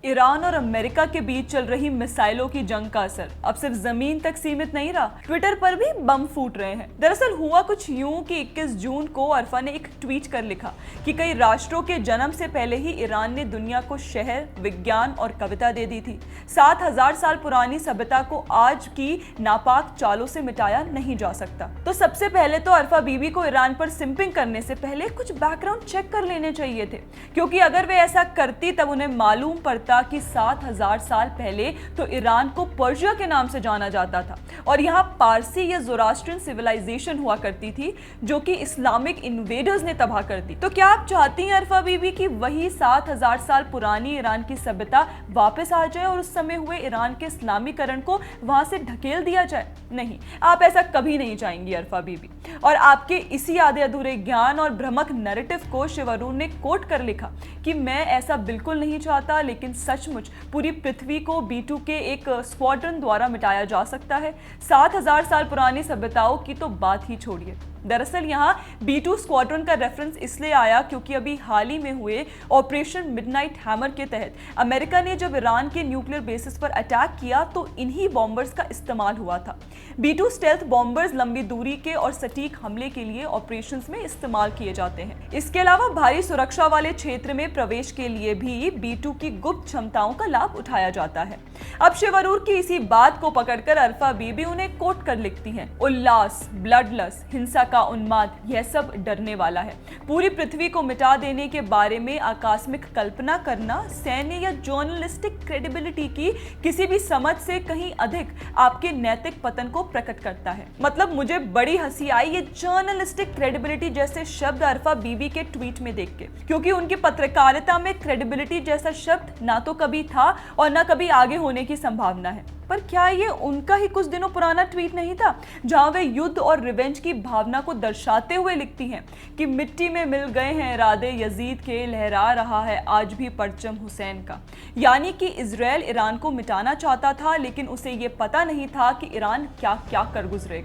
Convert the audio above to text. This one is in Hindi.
ईरान और अमेरिका के बीच चल रही मिसाइलों की जंग का असर अब सिर्फ जमीन तक सीमित नहीं रहा, ट्विटर पर भी बम फूट रहे हैं। दरअसल हुआ कुछ यूं कि 21 जून को अरफा ने एक ट्वीट कर लिखा कि कई राष्ट्रों के जन्म से पहले ही ईरान ने दुनिया को शहर, विज्ञान और कविता दे दी थी। 7000 साल पुरानी सभ्यता को आज की नापाक चालों से मिटाया नहीं जा सकता। तो सबसे पहले तो अरफा बीबी को ईरान पर सिंपिंग करने से पहले कुछ बैकग्राउंड चेक कर लेने चाहिए थे, क्योंकि अगर वे ऐसा करती तब उन्हें मालूम पड़ता कि 7000 साल पहले तो ईरान को पर्शिया के नाम से जाना जाता था और यहाँ पारसी या ज़ोरास्ट्रियन सिविलाइजेशन हुआ करती थी, जो कि इस्लामिक इन्वेडर्स ने तबाह कर दी। तो क्या आप चाहती हैं अरफा बीबी कि वही 7000 साल पुरानी ईरान की सभ्यता वापस आ जाए और उस समय हुए ईरान के इस्लामीकरण को वहां से ढकेल दिया जाए? नहीं, आप ऐसा कभी नहीं चाहेंगी अरफा बीबी। और आपके इसी आधे अधूरे ज्ञान और भ्रमक नैरेटिव को शिव अरुण ने कोट कर लिखा कि मैं ऐसा बिल्कुल नहीं चाहता, लेकिन सचमुच पूरी पृथ्वी को B2 के एक स्क्वाड्रन द्वारा मिटाया जा सकता है। 7000 साल पुरानी सभ्यताओं की तो बात ही छोड़िए। दरअसल यहाँ B2 स्क्वाड्रन का रेफरेंस इसलिए आया क्योंकि अभी हाल ही में हुए ऑपरेशन मिडनाइट हैमर के तहत अमेरिका ने जब ईरान के न्यूक्लियर बेसिस पर अटैक किया तो इन्हीं बॉम्बर्स का इस्तेमाल हुआ था। B2 स्टेल्थ बॉम्बर्स लंबी दूरी के और सटीक हमले के लिए ऑपरेशंस में इस्तेमाल किए जाते हैं। इसके अलावा भारी सुरक्षा वाले क्षेत्र में प्रवेश के लिए भी B2 की गुप्त क्षमताओं का लाभ उठाया जाता है। अब शिव अरुण की इसी बात को पकड़कर अरफा बीबी उन्हें कोट कर लिखती हैं, उल्लास, ब्लडलस, हिंसा का उन्माद, यह सब डरने वाला है। पूरी पृथ्वी को मिटा देने के बारे में आकस्मिक कल्पना करना सैन्य या जर्नलिस्टिक क्रेडिबिलिटी की किसी भी समझ से कहीं अधिक आपके नैतिक पतन को प्रकट करता है। मतलब मुझे बड़ी हंसी आई ये जर्नलिस्टिक क्रेडिबिलिटी जैसे शब्द अरफा बीबी के ट्वीट में देख के, क्योंकि उनकी पत्रकारिता में क्रेडिबिलिटी जैसा शब्द ना तो कभी था और ना कभी आगे होने की संभावना है। पर क्या ये उनका ही कुछ दिनों पुराना ट्वीट नहीं था जहां वे युद्ध और रिवेंज की भावना को दर्शाते हुए लिखती हैं कि मिट्टी में मिल गए हैं इरादे यजीद के, लहरा रहा है आज भी परचम हुसैन का। यानी कि इजराइल ईरान को मिटाना चाहता था, लेकिन उसे ये पता नहीं था कि ईरान क्या क्या कर गुजरेगा।